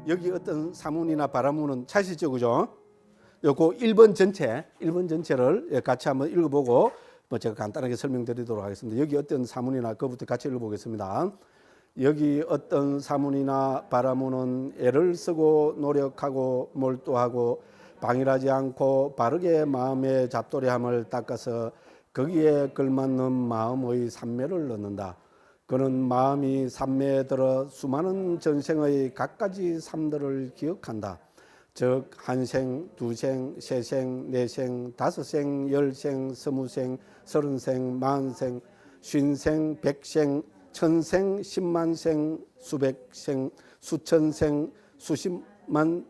여기 어떤 사문이나 바라문은 찾으시죠, 그죠? 요거 1번 전체를 같이 한번 읽어보고 뭐 제가 간단하게 설명드리도록 하겠습니다. 여기 어떤 사문이나 그부터 같이 읽어보겠습니다. 여기 어떤 사문이나 바라문은 애를 쓰고 노력하고 몰두하고 방일하지 않고 바르게 마음의 잡돌이함을 닦아서 거기에 걸맞는 마음의 삼매를 넣는다. 그는 마음이 삼매에 들어 수많은 전생의 갖가지 삶들을 기억한다. 즉 한생, 두생, 세생, 네생, 다섯생, 열생, 스무생, 서른생, 만생, 쉰생, 백생, 천생, 십만생, 수백생, 수천생, 수십만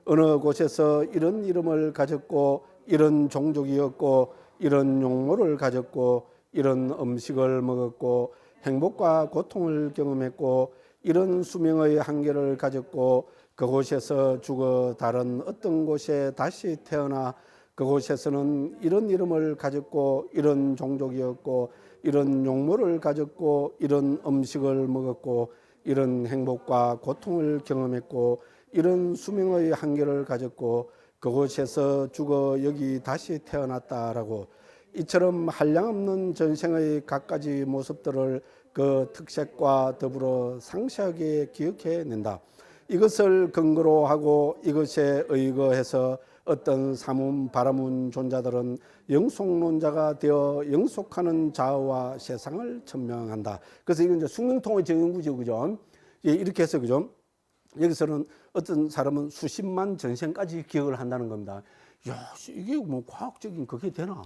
어느 곳에서 이런 이름을 가졌고 이런 종족이었고 이런 용모를 가졌고 이런 음식을 먹었고 행복과 고통을 경험했고 이런 수명의 한계를 가졌고 그곳에서 죽어 다른 어떤 곳에 다시 태어나 그곳에서는 이런 이름을 가졌고 이런 종족이었고 이런 용모를 가졌고 이런 음식을 먹었고 이런 행복과 고통을 경험했고 이런 수명의 한계를 가졌고 그곳에서 죽어 여기 다시 태어났다라고 이처럼 한량없는 전생의 갖가지 모습들을 그 특색과 더불어 상세하게 기억해낸다. 이것을 근거로 하고 이것에 의거해서 어떤 사문 바라문 존자들은 영속론자가 되어 영속하는 자아와 세상을 천명한다. 그래서 이건 이제 숙명통의 정연구죠, 그죠? 예, 이렇게 해서 그죠? 여기서는 어떤 사람은 수십만 전생까지 기억을 한다는 겁니다. 야, 이게 뭐 과학적인 그게 되나?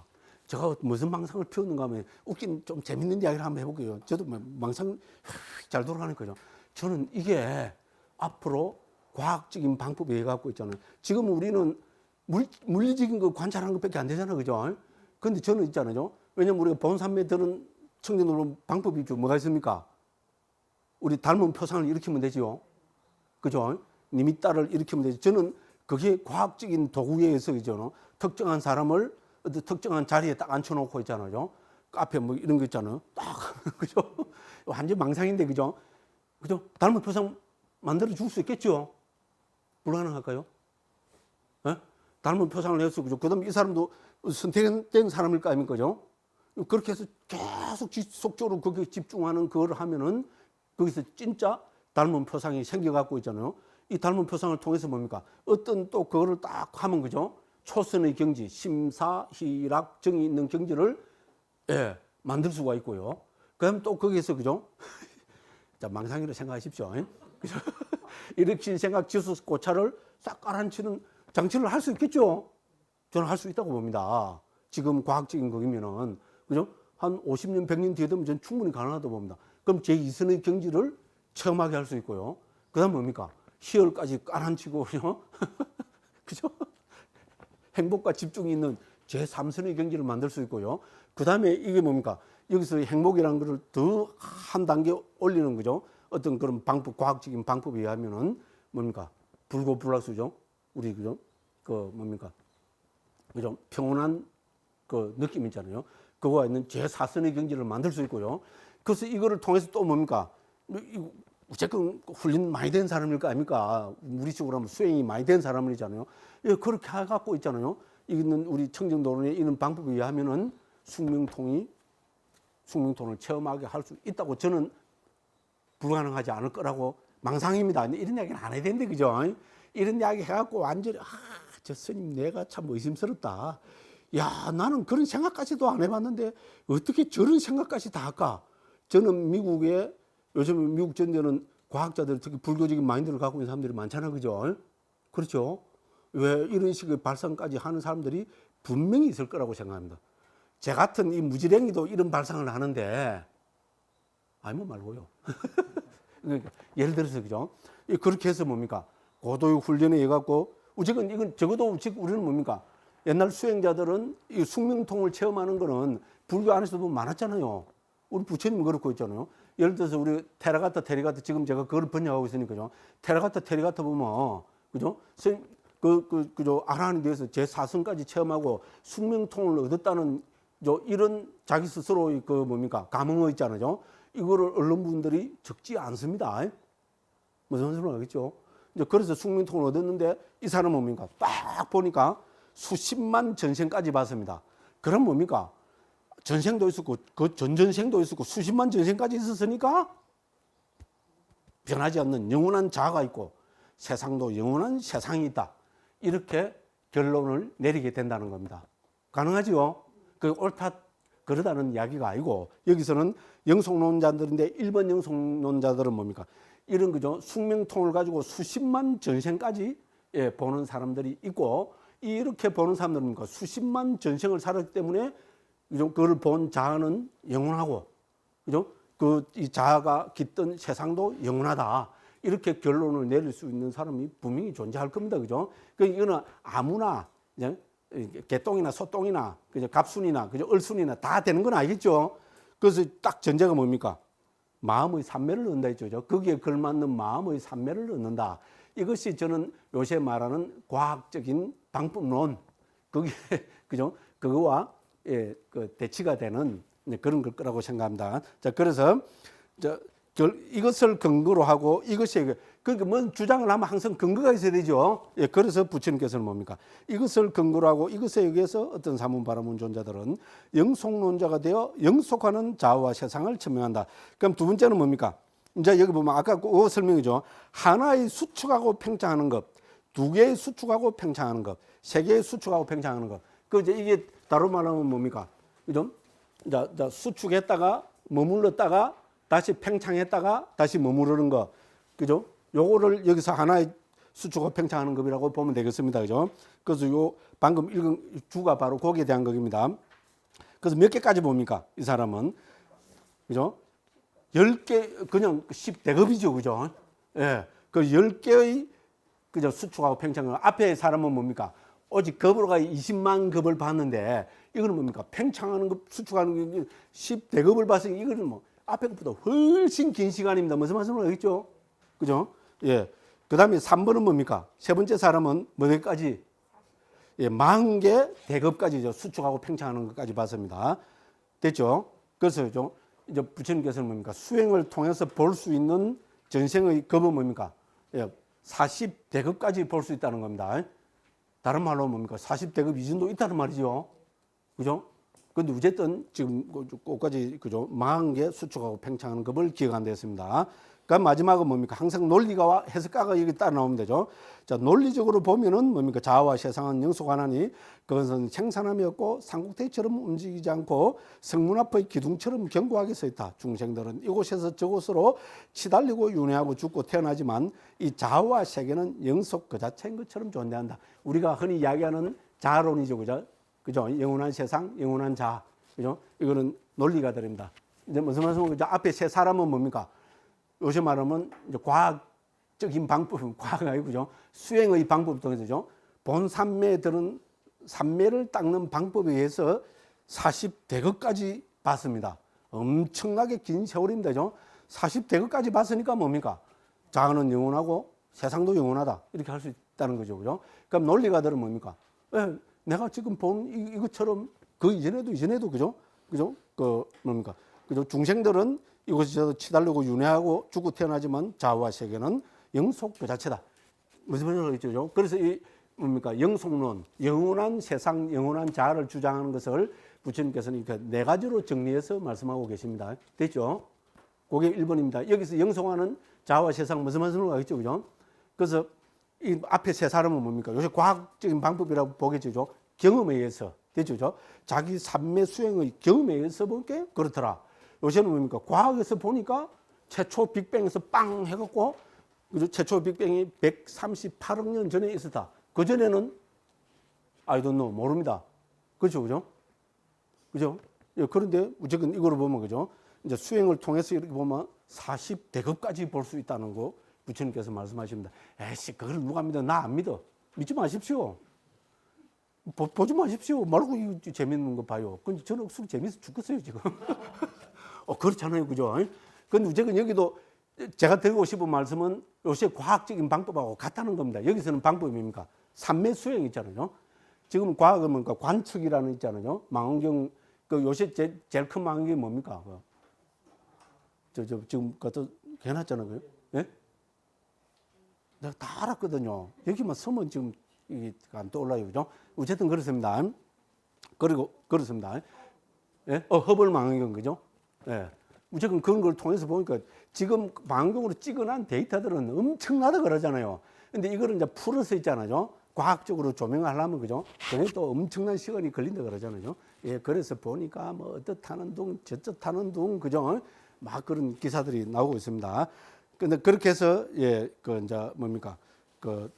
제가 무슨 망상을 피웠는가 하면 웃긴 좀 재밌는 이야기를 한번 해볼게요. 저도 망상 잘 돌아가는 거죠. 저는 이게 앞으로 과학적인 방법이 해갖고 있잖아요. 지금 우리는 물리적인 거 관찰하는 것밖에 안 되잖아요, 그죠? 근데 저는 있잖아요. 왜냐면 우리가 본산매에 드는 청년으로 방법이 좀 뭐가 있습니까? 우리 닮은 표상을 일으키면 되지요. 그죠? 님이 딸을 일으키면 되죠. 저는 그게 과학적인 도구에 의해서 그죠? 특정한 사람을 어떤 특정한 자리에 딱 앉혀놓고 있잖아요. 앞에 뭐 이런 거 있잖아요. 딱, 그죠? 완전 망상인데, 그죠? 그죠? 닮은 표상 만들어 줄 수 있겠죠? 불가능할까요? 예? 닮은 표상을 해서, 그죠? 그 다음에 이 사람도 선택된 사람일 거 아닙니까? 그죠? 그렇게 해서 계속 지속적으로 거기에 집중하는 그걸 하면은 거기서 진짜 닮은 표상이 생겨갖고 있잖아요. 이 닮은 표상을 통해서 뭡니까? 어떤 또 그거를 딱 하면, 그죠? 초선의 경지, 심사, 희락, 정이 있는 경지를 예, 만들 수가 있고요. 그 다음에 또 거기에서, 그죠? 자, 망상이라고 생각하십시오. 그죠? 일으킨 생각, 지수, 고찰을 싹 깔아앉히는 장치를 할 수 있겠죠? 저는 할 수 있다고 봅니다. 지금 과학적인 거기면은, 그죠? 한 50년, 100년 뒤에 되면 저는 충분히 가능하다고 봅니다. 그럼 제2선의 경지를 체험하게 할 수 있고요. 그 다음 뭡니까? 희열까지 깔아앉히고, 그죠? 그죠? 행복과 집중이 있는 제3선의 경지를 만들 수 있고요. 그 다음에 이게 뭡니까? 여기서 행복이라는 것을 더 한 단계 올리는 거죠. 어떤 그런 방법, 과학적인 방법에 의하면은 뭡니까? 불고불락수죠. 우리, 그죠? 그 뭡니까? 그죠? 평온한 그 느낌 있잖아요. 그거가 있는 제4선의 경지를 만들 수 있고요. 그래서 이거를 통해서 또 뭡니까? 어쨌든 훈련 많이 된 사람일 거 아닙니까? 우리 쪽으로 하면 수행이 많이 된 사람이잖아요. 예, 그렇게 해갖고 있잖아요. 이거는 우리 청정도론에 이런 방법에 의하면은 숙명통을 체험하게 할 수 있다고 저는 불가능하지 않을 거라고 망상입니다. 이런 이야기는 안 해야 되는데, 그죠? 이런 이야기 해갖고 완전히, 저 스님 내가 참 의심스럽다. 야, 나는 그런 생각까지도 안 해봤는데 어떻게 저런 생각까지 다 할까? 저는 미국에 요즘 미국 전대는 과학자들, 특히 불교적인 마인드를 갖고 있는 사람들이 많잖아요, 그죠? 그렇죠? 왜 이런 식의 발상까지 하는 사람들이 분명히 있을 거라고 생각합니다. 제 같은 이 무지랭이도 이런 발상을 하는데, 아니면 말고요. 그러니까 예를 들어서, 그죠? 그렇게 해서 뭡니까? 고도의 훈련에 해갖고, 어쨌든 이건 적어도 지금 우리는 뭡니까? 옛날 수행자들은 이 숙명통을 체험하는 거는 불교 안에서도 많았잖아요. 우리 부처님 그렇고 있잖아요. 예를 들어서 우리 테라가타, 테리가타, 지금 제가 그걸 번역하고 있으니까요. 테라가타, 테리가타 보면, 그죠? 그죠? 아라한에 대해서 제4성까지 체험하고 숙명통을 얻었다는 이런 자기 스스로의 그 뭡니까? 감흥어 있잖아요. 이거를 언론분들이 적지 않습니다. 무슨 소리가 알겠죠? 이제 그래서 숙명통을 얻었는데 이 사람은 뭡니까? 딱 보니까 수십만 전생까지 봤습니다. 그럼 뭡니까? 전생도 있었고 그 전전생도 있었고 수십만 전생까지 있었으니까 변하지 않는 영원한 자아가 있고 세상도 영원한 세상이 있다. 이렇게 결론을 내리게 된다는 겁니다. 가능하지요? 그 옳다 그러다는 이야기가 아니고 여기서는 영속론자들인데 일본 영속론자들은 뭡니까? 이런 그죠? 숙명통을 가지고 수십만 전생까지 보는 사람들이 있고 이렇게 보는 사람들은 뭡니까? 수십만 전생을 살았기 때문에 그걸 본 자아는 영원하고 그죠? 그 이 자아가 깃든 세상도 영원하다. 이렇게 결론을 내릴 수 있는 사람이 분명히 존재할 겁니다. 그죠? 그 이거는 아무나 그냥 개똥이나 소똥이나 그죠? 갑순이나 그죠? 얼순이나 다 되는 건 아니겠죠. 그래서 딱 전제가 뭡니까? 마음의 산매를 얻는다 했죠. 거기에 걸맞는 마음의 산매를 얻는다. 이것이 저는 요새 말하는 과학적인 방법론, 거기에 그죠? 그거와 그 대치가 되는 그런 걸 거라고 생각합니다. 자, 그래서 이것을 근거로 하고 이것이 그러니까 뭔 주장을 하면 항상 근거가 있어야 되죠. 그래서 부처님께서는 뭡니까? 이것을 근거로 하고 이것에 의해서 어떤 사문 바라문 존자들은 영속론자가 되어 영속하는 자아와 세상을 천명한다. 그럼 두 번째는 뭡니까? 이제 여기 보면 아까 그 설명이죠. 하나의 수축하고 팽창하는 것, 두 개의 수축하고 팽창하는 것, 세 개의 수축하고 팽창하는 것. 그 이제 이게 다로 말하면 뭡니까? 그죠? 자, 수축했다가 머물렀다가 다시 팽창했다가 다시 머무르는 거. 그죠? 요거를 여기서 하나의 수축하고 팽창하는 법이라고 보면 되겠습니다. 그죠? 그래서 요 방금 읽은 주가 바로 거기에 대한 것입니다. 그래서 몇 개까지 봅니까? 이 사람은. 그죠? 10개, 그냥 10대급이죠. 그죠? 예. 그 10개의 그죠? 수축하고 팽창은 앞에 사람은 뭡니까? 오직 급으로가 20만 급을 봤는데 이거는 뭡니까? 팽창하는 급, 수축하는 급 10대급을 봤으니 이거는 뭐 앞에 것보다 훨씬 긴 시간입니다. 무슨 말씀을 하겠죠? 그죠? 예. 그 다음에 3번은 뭡니까? 세 번째 사람은 뭐까지? 예, 40개 대급까지죠. 수축하고 팽창하는 것까지 봤습니다. 됐죠? 그래서 이제 부처님께서는 뭡니까? 수행을 통해서 볼 수 있는 전생의 급은 뭡니까? 예, 40대급까지 볼 수 있다는 겁니다. 다른 말로 뭡니까? 40대급 이 정도 있다는 말이죠. 그죠? 근데 어쨌든 지금 꼭까지 그죠? 40개 수축하고 팽창하는 급을 기억한다 했습니다. 그러니까 마지막은 뭡니까? 항상 논리가와 해석가가 여기 따라 나오면 되죠. 자, 논리적으로 보면은 뭡니까? 자아와 세상은 영속하나니 그것은 생산함이 없고 삼국대처럼 움직이지 않고 성문 앞의 기둥처럼 견고하게 서 있다. 중생들은 이곳에서 저곳으로 치달리고 윤회하고 죽고 태어나지만 이 자아와 세계는 영속 그 자체인 것처럼 존재한다. 우리가 흔히 이야기하는 자아론이죠. 그죠? 그죠? 영원한 세상, 영원한 자아. 그죠? 이거는 논리가 들입니다. 이제 무슨 말씀은 그죠? 앞에 세 사람은 뭡니까? 요새 말하면 이제 과학적인 방법은 과학 아니고 그죠? 수행의 방법을 통해서죠. 본 삼매들은 삼매를 닦는 방법에 의해서 40대급까지 봤습니다. 엄청나게 긴 세월입니다. 그죠? 40대급까지 봤으니까 뭡니까? 자아는 영원하고 세상도 영원하다. 이렇게 할 수 있다는 거죠. 그죠? 그럼 논리가들은 뭡니까? 내가 지금 본 이것처럼 그 이전에도 그죠? 그죠? 그 뭡니까? 그죠? 중생들은 이곳에서 치달리고 윤회하고 죽고 태어나지만 자아와 세계는 영속 그 자체다. 무슨 말이죠? 그래서 이 뭡니까? 영속론, 영원한 세상, 영원한 자아를 주장하는 것을 부처님께서는 이렇게 네 가지로 정리해서 말씀하고 계십니다. 됐죠? 그게 1번입니다. 여기서 영속하는 자아와 세상 무슨 말씀을 하겠죠? 그죠? 그래서 이 앞에 세 사람은 뭡니까? 요새 과학적인 방법이라고 보겠죠? 경험에 의해서. 됐죠? 자기 삶의 수행의 경험에 의해서 보게 그렇더라. 요새는 뭡니까? 과학에서 보니까 최초 빅뱅에서 빵 해갖고 최초 빅뱅이 138억 년 전에 있었다. 그전에는 I don't know, 모릅니다. 그죠? 그죠? 그죠? 예, 그런데 어쨌든 이거를 보면 그죠? 이제 수행을 통해서 이렇게 보면 40대급까지 볼 수 있다는 거 부처님께서 말씀하십니다. 에이씨, 그걸 누가 믿어? 나 안 믿어. 믿지 마십시오. 보지 마십시오. 말고 이 재밌는 거 봐요. 근데 저는 억수로 재밌어 죽겠어요, 지금. 그렇잖아요. 그죠? 근데 어쨌든 여기도 제가 드리고 싶은 말씀은 요새 과학적인 방법하고 같다는 겁니다. 여기서는 방법이 뭡니까? 삼매 수행 있잖아요. 지금 과학은 뭡니까? 관측이라는 있잖아요. 망원경, 그 요새 제일 큰 망원경이 뭡니까? 지금 그것도 해놨잖아요. 예? 내가 다 알았거든요. 여기만 서면 지금 이게 안 떠올라요, 그죠? 어쨌든 그렇습니다. 그리고 그렇습니다. 예? 허벌망원경, 그죠? 예. 무조건 그런 걸 통해서 보니까 지금 망원경으로 찍어낸 데이터들은 엄청나다 그러잖아요. 근데 이거를 이제 풀어서 있잖아요. 과학적으로 조명하려면, 그죠? 그게 또 엄청난 시간이 걸린다 그러잖아요. 예, 그래서 보니까 뭐 어떻다는 둥, 저쩌다는 둥, 그죠? 막 그런 기사들이 나오고 있습니다. 근데 그렇게 해서, 예, 그 이제 뭡니까? 그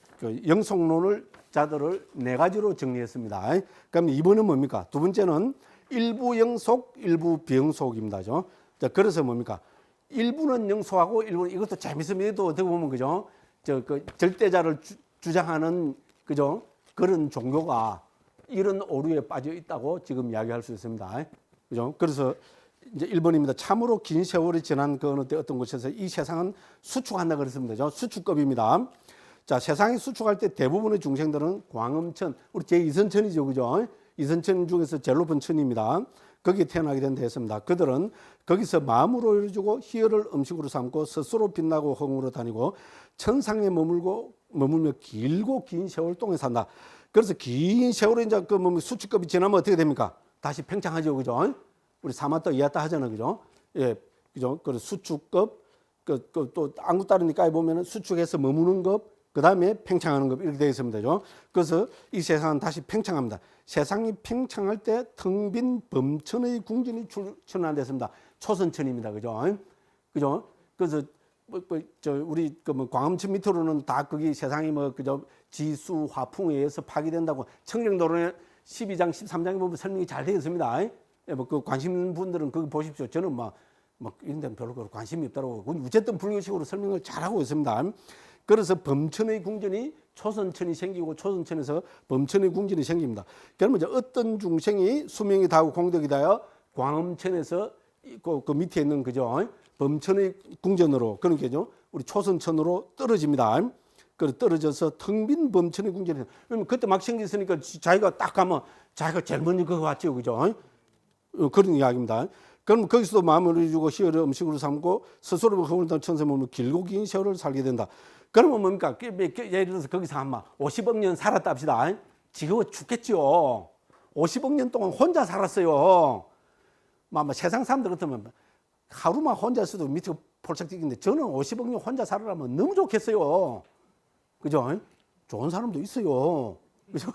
영속론을 자들을 네 가지로 정리했습니다. 그럼 이번은 뭡니까? 두 번째는 일부 영속, 일부 비영속입니다. 자, 그래서 뭡니까? 일부는 영속하고 일부는 이것도 재밌습니다. 어떻게 보면, 그죠? 그 절대자를 주장하는, 그죠? 그런 종교가 이런 오류에 빠져 있다고 지금 이야기할 수 있습니다. 그죠? 그래서 이제 1번입니다. 참으로 긴 세월이 지난 그 어떤 곳에서 이 세상은 수축한다 그랬습니다. 수축급입니다. 자, 세상이 수축할 때 대부분의 중생들은 광음천, 우리 제2선천이죠. 그죠? 이선천 중에서 제일 높은 천입니다. 거기에 태어나게 된다 했습니다. 그들은 거기서 마음으로 이루어지고 희열을 음식으로 삼고 스스로 빛나고 허공으로 다니고 천상에 머물며 길고 긴 세월 동안 산다. 그래서 긴 세월에 이제 그 수축급이 지나면 어떻게 됩니까? 다시 팽창하죠. 그죠? 우리 사마또 이하다 하잖아요. 그죠? 예. 그죠? 그 수축급, 또 안구 따르니까 보면은 수축해서 머무는 급, 그 다음에 팽창하는 급 이렇게 되어 있습니다. 그죠? 그래서 이 세상은 다시 팽창합니다. 세상이 팽창할 때 텅 빈 범천의 궁전이 출현한댔습니다. 초선천입니다. 그죠? 그죠? 그래서 우리 광음천 밑으로는 다 거기 세상이 그죠? 지수 화풍에 의해서 파괴된다고 청정도론의 12장 13장에 보면 설명이 잘 되어 있습니다. 그 관심 있는 분들은 거기 보십시오. 저는 막 이런 데는 별로 관심이 없다고. 어쨌든 불교식으로 설명을 잘하고 있습니다. 그래서 범천의 궁전이 초선천이 생기고 초선천에서 범천의 궁전이 생깁니다. 그러면 이제 어떤 중생이 수명이 다하고 공덕이 다여 광음천에서 그 밑에 있는, 그죠? 범천의 궁전으로, 그러니까요, 우리 초선천으로 떨어집니다. 그래 떨어져서 텅 빈 범천의 궁전에, 그러면 그때 막 생겼으니까 자기가 딱 가면 자기가 제일 먼저 그거 같죠, 그죠? 그런 이야기입니다. 그럼 거기서도 마음을 주고 희열을 음식으로 삼고 스스로 허물을 던 천세 몸을 길고 긴 세월을 살게 된다. 그러면 뭡니까? 예를 들어서 거기서 한 50억 년 살았다 합시다. 지겨워 죽겠죠. 50억 년 동안 혼자 살았어요. 세상 사람들 같으면 하루만 혼자 있어도 밑에 폴짝 뛰는데 저는 50억 년 혼자 살아라면 너무 좋겠어요. 그죠? 좋은 사람도 있어요. 그죠?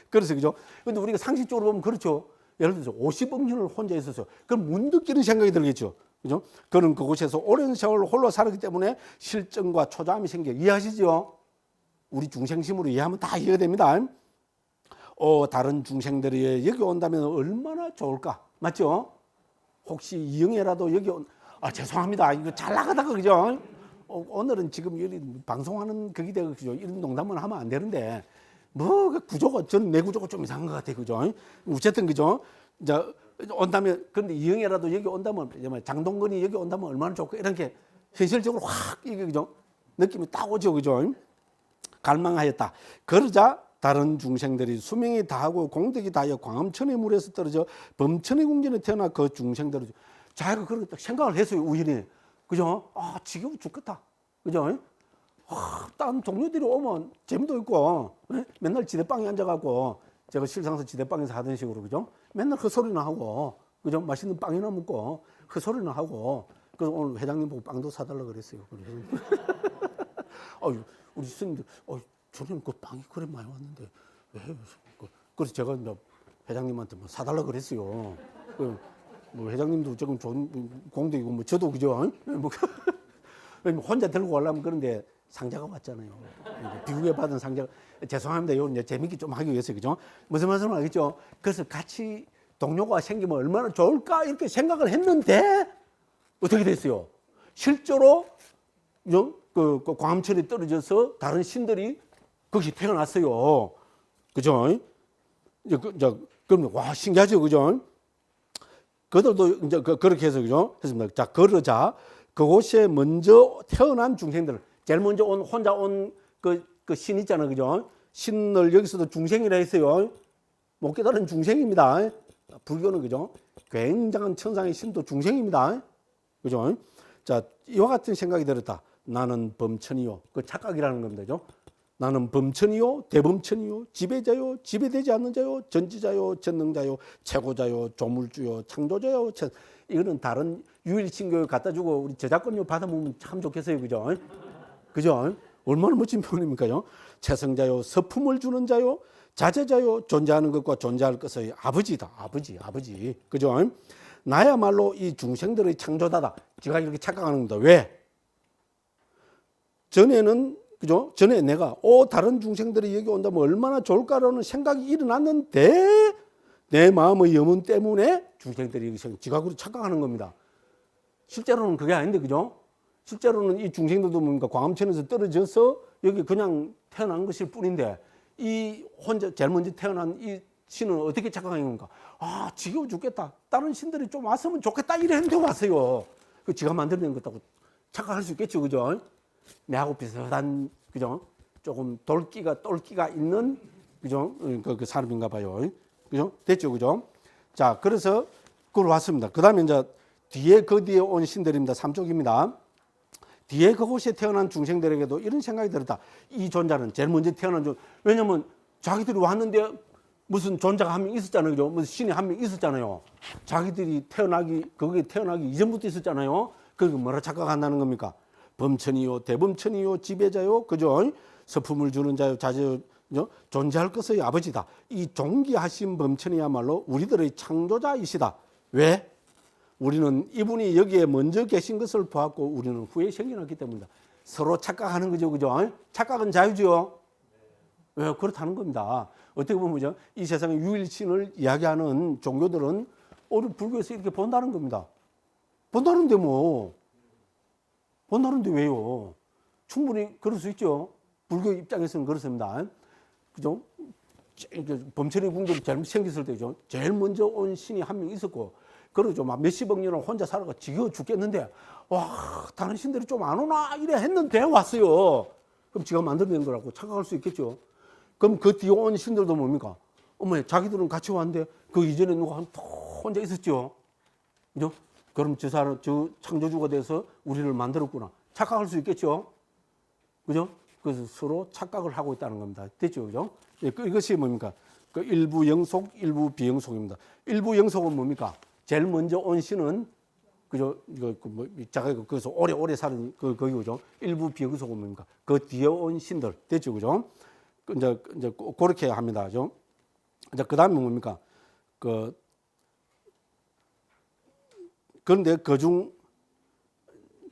그래서, 그죠? 근데 우리가 상식적으로 보면 그렇죠. 예를 들어서 50억 년을 혼자 있었어요. 그럼 문득 이런 생각이 들겠죠. 그죠? 그는 그곳에서 오랜 세월 홀로 살았기 때문에 실증과 초조함이 생겨. 이해하시죠? 우리 중생심으로 이해하면 다 이해가 됩니다. 다른 중생들이 여기 온다면 얼마나 좋을까? 맞죠? 혹시 이영애라도 여기 죄송합니다. 이거 잘 나가다가, 그죠? 오늘은 지금 여기 방송하는 그게 되고, 그죠? 이런 농담은 하면 안 되는데, 구조가, 저는 내 구조가 좀 이상한 것 같아요. 그죠? 어쨌든, 그죠? 이제 온다면, 그런데 이영애라도 여기 온다면, 장동건이 여기 온다면 얼마나 좋고, 이렇게 현실적으로 확, 이게, 그죠? 느낌이 딱 오죠. 그죠? 갈망하였다. 그러자 다른 중생들이 수명이 다하고 공덕이 다하여 광음천의 물에서 떨어져 범천의 궁전에 태어나 그 중생들을 자기가 그렇게 생각을 했어요. 우연히. 그죠? 지겨워 죽겠다. 그죠? 딴 동료들이 오면 재미도 있고, 맨날 지대방에 앉아갖고, 제가 실상서 지대방에서 하던 식으로, 그죠? 맨날 헛소리나 하고, 그죠? 맛있는 빵이나 먹고, 헛소리나 하고, 그래서 오늘 회장님 보고 빵도 사달라고 그랬어요. 우리 스님들, 저는 그 빵이 그래 많이 왔는데, 왜? 그래서 제가 이제 회장님한테 사달라고 그랬어요. 회장님도 조금 좋은 공덕이고, 저도, 그죠? 혼자 들고 가려면 그런데, 상자가 왔잖아요. 미국에 받은 상자가. 죄송합니다. 이거 이제 재밌게 좀 하기 위해서, 그죠? 무슨 말씀을 알겠죠? 그래서 같이 동료가 생기면 얼마나 좋을까? 이렇게 생각을 했는데, 어떻게 됐어요? 실제로, 그 광암천에 떨어져서 다른 신들이 거기 태어났어요. 그죠? 그럼, 신기하죠? 그죠? 그들도 이제 그렇게 해서, 그죠? 했습니다. 자, 그러자 그곳에 먼저 태어난 중생들, 제일 먼저 혼자 온 그 신 있잖아요. 그죠? 신을 여기서도 중생이라 했어요. 못 깨달은 중생입니다. 불교는, 그죠? 굉장한 천상의 신도 중생입니다. 그죠? 자, 이와 같은 생각이 들었다. 나는 범천이요. 그 착각이라는 겁니다. 그죠? 나는 범천이요, 대범천이요, 지배자요, 지배되지 않는 자요, 전지자요, 전능자요, 최고자요, 조물주요, 창조자요. 이거는 다른 유일신교를 갖다 주고 우리 저작권료 받아보면 참 좋겠어요. 그죠? 그죠? 얼마나 멋진 표현입니까요? 최성자요, 서품을 주는 자요, 자제자요, 존재하는 것과 존재할 것의 아버지다. 아버지. 그죠? 나야말로 이 중생들의 창조자다. 제가 이렇게 착각하는 겁니다. 왜? 전에는 그죠? 전에 내가 다른 중생들이 여기 온다면 얼마나 좋을까라는 생각이 일어났는데 내 마음의 염원 때문에 중생들이 여기서 지각으로 착각하는 겁니다. 실제로는 그게 아닌데 그죠? 실제로는 이 중생들도 뭡니까? 광암천에서 떨어져서 여기 그냥 태어난 것일 뿐인데 이 혼자 제일 먼저 태어난 이 신은 어떻게 착각하는 건가? 아, 지겨워 죽겠다. 다른 신들이 좀 왔으면 좋겠다. 이랬는데 왔어요. 그 지가 만들어낸 것다고 착각할 수 있겠죠. 그죠? 내하고 비슷한, 그죠? 조금 똘끼가 있는, 그죠? 그 사람인가 봐요. 그죠? 됐죠. 그죠? 자, 그래서 그걸 왔습니다. 그 다음에 이제 그 뒤에 온 신들입니다. 삼족입니다. 뒤에 그곳에 태어난 중생들에게도 이런 생각이 들었다. 이 존재는 제일 먼저 태어난 왜냐면 자기들이 왔는데 무슨 존재가 한 명 있었잖아요. 그죠? 무슨 신이 한 명 있었잖아요. 자기들이 거기에 태어나기 이전부터 있었잖아요. 그게 뭐라 착각한다는 겁니까? 범천이요, 대범천이요, 지배자요, 그죠? 서품을 주는 자요, 자제요, 존재할 것의 아버지다. 이 존귀하신 범천이야말로 우리들의 창조자이시다. 왜? 우리는 이분이 여기에 먼저 계신 것을 보았고 우리는 후에 생겨났기 때문이다. 서로 착각하는 거죠, 그죠? 착각은 자유죠. 왜? 그렇다는 겁니다. 어떻게 보면 그죠? 이 세상의 유일신을 이야기하는 종교들은 우리 불교에서 이렇게 본다는 겁니다. 본다는데 뭐. 본다는데 왜요? 충분히 그럴 수 있죠. 불교 입장에서는 그렇습니다. 그죠? 범천의 궁전이 제일 생겼을 때죠. 제일 먼저 온 신이 한 명 있었고, 그러죠. 막 몇십억 년을 혼자 살아가 지겨워 죽겠는데, 와, 다른 신들이 좀 안 오나? 이래 했는데 왔어요. 그럼 지가 만들어낸 거라고 착각할 수 있겠죠. 그럼 그 뒤에 온 신들도 뭡니까? 어머, 자기들은 같이 왔는데, 그 이전에 누가 혼자 있었죠. 그죠? 그럼 저 창조주가 돼서 우리를 만들었구나. 착각할 수 있겠죠? 그죠? 그래서 서로 착각을 하고 있다는 겁니다. 됐죠? 그죠? 이것이 뭡니까? 그 일부 영속, 일부 비영속입니다. 일부 영속은 뭡니까? 제일 먼저 온 신은, 그죠? 그래서 오래 사는 거기죠. 일부 비영속은 뭡니까? 그 뒤에 온 신들. 됐죠? 그죠? 이제 그렇게 합니다. 그죠? 이제 그 다음에 뭡니까? 그런데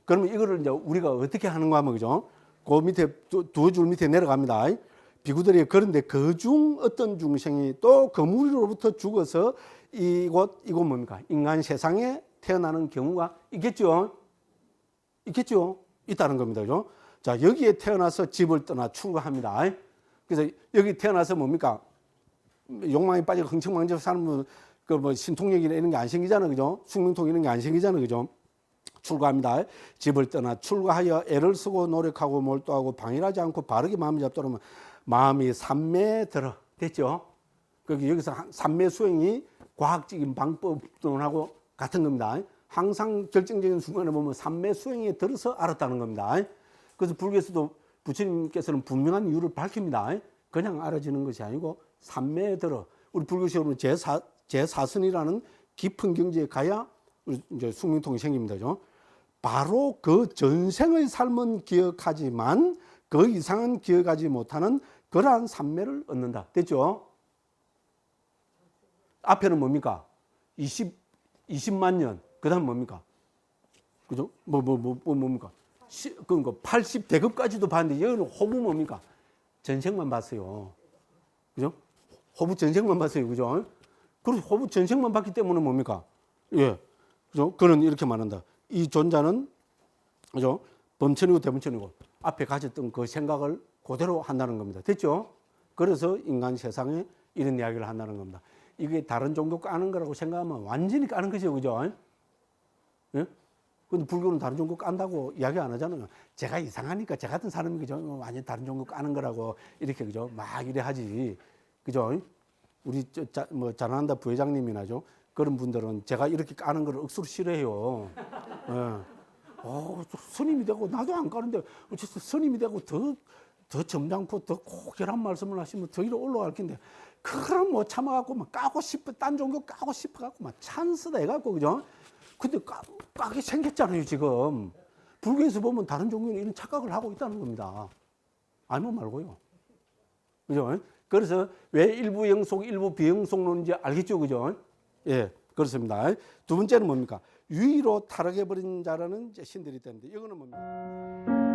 그러면 이거를 이제 우리가 어떻게 하는가 하면, 그죠? 그 밑에 두 줄 밑에 내려갑니다. 비구들이 그런데 그중 어떤 중생이 또 그 무리로부터 죽어서 이곳 뭡니까? 인간 세상에 태어나는 경우가 있겠죠? 있다는 겁니다. 그죠? 자, 여기에 태어나서 집을 떠나 출가합니다. 그래서 여기 태어나서 뭡니까? 욕망에 빠지고 흥청망청 사는 분, 신통력이나 이런 게 안 생기잖아요. 그죠? 숙명통 이런 게 안 생기잖아요. 그죠? 출가합니다. 집을 떠나 출가하여 애를 쓰고 노력하고 몰두하고 방일하지 않고 바르게 마음을 잡도록 마음이 삼매에 들어. 됐죠? 여기서 삼매 수행이 과학적인 방법론하고 같은 겁니다. 항상 결정적인 순간에 보면 삼매 수행에 들어서 알았다는 겁니다. 그래서 불교에서도 부처님께서는 분명한 이유를 밝힙니다. 그냥 알아지는 것이 아니고 삼매에 들어. 우리 불교식으로 제4선이라는 깊은 경지에 가야 이제 숙명통이 생깁니다. 그죠? 바로 그 전생의 삶은 기억하지만 그 이상은 기억하지 못하는 그러한 삼매를 얻는다. 됐죠? 앞에는 뭡니까? 20만 년. 그 다음 뭡니까? 그죠? 뭡니까? 그러니까 80대급까지도 봤는데 여기는 호부 뭡니까? 전생만 봤어요. 그죠? 호부 전생만 봤어요. 그죠? 그래서 호부 전생만 봤기 때문에 뭡니까? 예. 그죠? 그는 이렇게 말한다. 이 존재는, 그죠? 범천이고 대범천이고 앞에 가졌던 그 생각을 그대로 한다는 겁니다. 됐죠? 그래서 인간 세상에 이런 이야기를 한다는 겁니다. 이게 다른 종교 까는 거라고 생각하면 완전히 까는 거죠. 그죠? 예? 근데 불교는 다른 종교 깐다고 이야기 안 하잖아요. 제가 이상하니까 제 같은 사람이 그죠? 완전 다른 종교 까는 거라고 이렇게 그죠? 막 이래 하지. 그죠? 우리 자난한다 부회장님이나죠. 그런 분들은 제가 이렇게 까는 걸 억수로 싫어해요. 예. 스님이 되고 나도 안 가는데 어째서 스님이 되고 더 점장포 더 고결한 말씀을 하시면 더 이로 올라갈 텐데 그걸 못 참아갖고 막 까고 싶어 딴 종교 까고 싶어갖고 막 찬스다 해갖고 그죠? 근데 까게 생겼잖아요 지금. 불교에서 보면 다른 종교는 이런 착각을 하고 있다는 겁니다. 알면 말고요. 그죠? 그래서 왜 일부 영속, 일부 비영속론인지 알겠죠, 그죠? 예, 그렇습니다. 두 번째는 뭡니까? 유의로 타락해버린 자라는 이제 신들이 있다는데 이거는 뭡니까?